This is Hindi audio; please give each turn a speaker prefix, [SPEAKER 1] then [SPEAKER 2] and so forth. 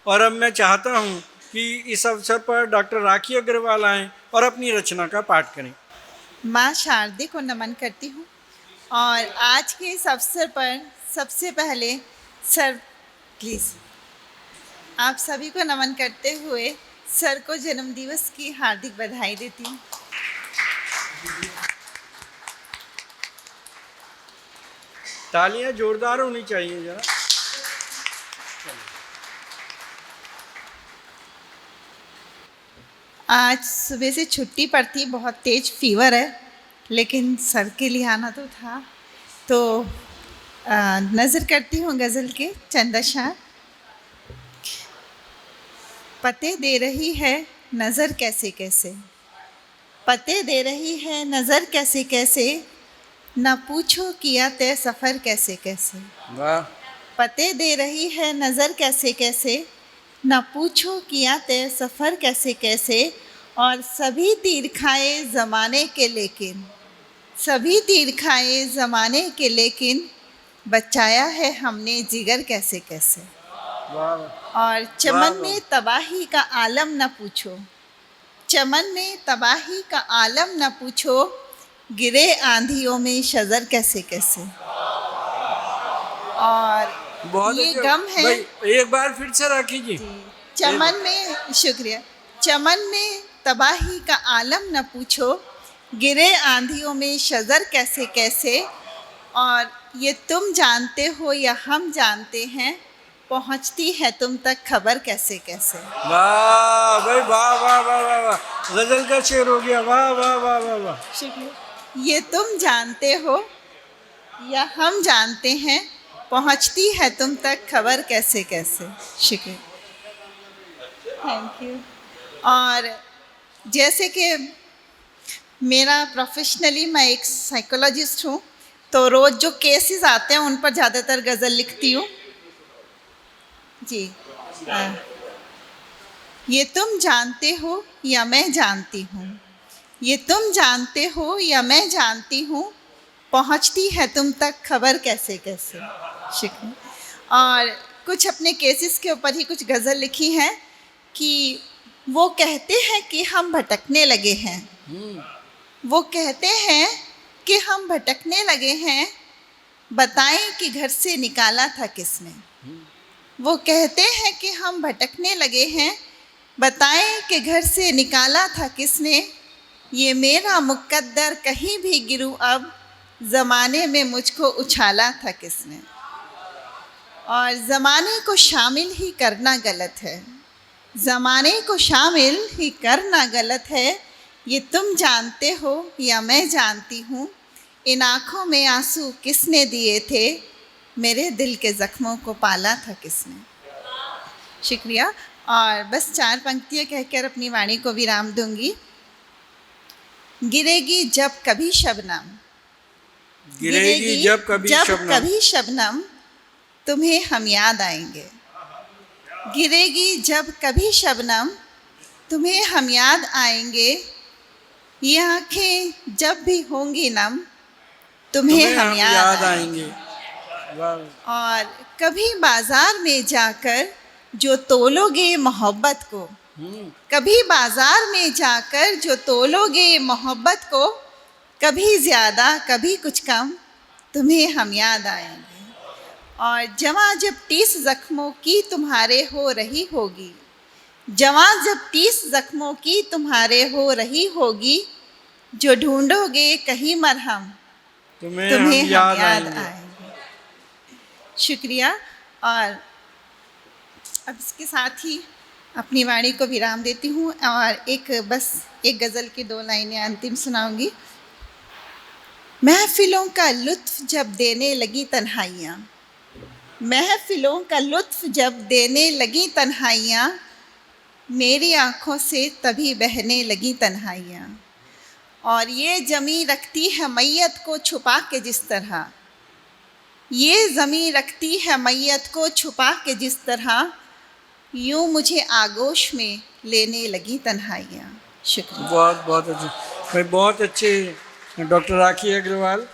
[SPEAKER 1] और अब मैं चाहता हूँ कि इस अवसर पर डॉक्टर राखी अग्रवाल आएँ और अपनी रचना का पाठ करें।
[SPEAKER 2] माँ शारदे को नमन करती हूँ और आज के इस अवसर पर सबसे पहले सर प्लीज़ आप सभी को नमन करते हुए सर को जन्मदिवस की हार्दिक बधाई देती हूँ।
[SPEAKER 1] तालियां जोरदार होनी चाहिए जरा।
[SPEAKER 2] आज सुबह से छुट्टी पर थी, बहुत तेज फीवर है, लेकिन सर के लिए आना तो था। तो नज़र करती हूँ गज़ल के चंद अशआर। पते दे रही है नज़र कैसे कैसे, पते दे रही है नज़र कैसे कैसे, न पूछो किया तय सफ़र कैसे कैसे।
[SPEAKER 1] वाह।
[SPEAKER 2] पते दे रही है नज़र कैसे कैसे, न पूछो किया तय सफ़र कैसे कैसे। और सभी तीर खाए ज़माने के लेकिन, सभी तीर खाए ज़माने के लेकिन, बचाया है हमने जिगर कैसे कैसे।
[SPEAKER 1] वाह।
[SPEAKER 2] और चमन में तबाही का आलम न पूछो, चमन में तबाही का आलम न पूछो, गिरे आंधियों में शजर कैसे कैसे। और
[SPEAKER 1] बहुत
[SPEAKER 2] ये
[SPEAKER 1] अच्छा
[SPEAKER 2] गम है
[SPEAKER 1] भाई, एक बार फिर से राखी जी।
[SPEAKER 2] चमन में, शुक्रिया, चमन में तबाही का आलम न पूछो, गिरे आंधियों में शजर कैसे कैसे। और ये तुम जानते हो या हम जानते हैं, पहुंचती है तुम तक खबर कैसे कैसे।
[SPEAKER 1] वाह भाई, वाह वाह वाह वाह वाह, गजल का शेर हो गया। वाह वाह वाह वाह वाह।
[SPEAKER 2] शुक्रिया। ये तुम जानते हो या हम जानते हैं, पहुंचती है तुम तक खबर कैसे कैसे। शुक्रिया, थैंक यू। और जैसे कि मेरा प्रोफेशनली मैं एक साइकोलॉजिस्ट हूँ, तो रोज़ जो केसेस आते हैं उन पर ज़्यादातर गज़ल लिखती हूँ जी। ये तुम जानते हो या मैं जानती हूँ, ये तुम जानते हो या मैं जानती हूँ, पहुँचती है तुम तक खबर कैसे कैसे। शुक्रिया। और कुछ अपने केसेस के ऊपर ही कुछ गज़ल लिखी हैं कि वो कहते हैं कि हम भटकने लगे हैं, वो कहते हैं कि हम भटकने लगे हैं, बताएं कि घर से निकाला था किसने। वो कहते हैं कि हम भटकने लगे हैं, बताएं कि घर से निकाला था किसने। ये मेरा मुकद्दर कहीं भी गिरूं अब, ज़माने में मुझको उछाला था किसने। और ज़माने को शामिल ही करना गलत है, ज़माने को शामिल ही करना गलत है। ये तुम जानते हो या मैं जानती हूँ, इन आँखों में आंसू किसने दिए थे, मेरे दिल के ज़ख्मों को पाला था किसने। शुक्रिया। और बस 4 पंक्तियाँ कहकर अपनी वाणी को विराम दूंगी। गिरेगी जब कभी शबनम,
[SPEAKER 1] गिरेगी जब
[SPEAKER 2] कभी शबनम, तुम्हें हम याद आएंगे। गिरेगी जब कभी शबनम, तुम्हें हम याद आएंगे। ये आँखें जब भी होंगी नम, तुम्हें हम याद आएंगे। और कभी बाजार में जाकर जो तोलोगे मोहब्बत को, कभी बाजार में जाकर जो तोलोगे मोहब्बत को, कभी ज़्यादा कभी कुछ कम, तुम्हें हम याद आएंगे। और जवां जब 30 ज़ख्मों की तुम्हारे हो रही होगी, जवां जब 30 ज़ख्मों की तुम्हारे हो रही होगी, जो ढूंढोगे कहीं मरहम, तुम्हें हम याद आएंगे। शुक्रिया। और अब इसके साथ ही अपनी वाणी को विराम देती हूँ और एक गज़ल की 2 लाइनें अंतिम सुनाऊंगी। महफिलों का लुत्फ़ जब देने लगी तन्हाइयाँ, महफिलों का लुत्फ़ जब देने लगी तन्हाइयाँ, मेरी आँखों से तभी बहने लगी तन्हाइयाँ। और ये ज़मीं रखती है मैयत को छुपा के जिस तरह, ये ज़मीं रखती है मैयत को छुपा के जिस तरह, यूँ मुझे आगोश में लेने लगी तन्हाइयाँ। शुक्रिया।
[SPEAKER 1] बहुत बहुत अच्छे भाई, बहुत अच्छे डॉक्टर राखी अग्रवाल।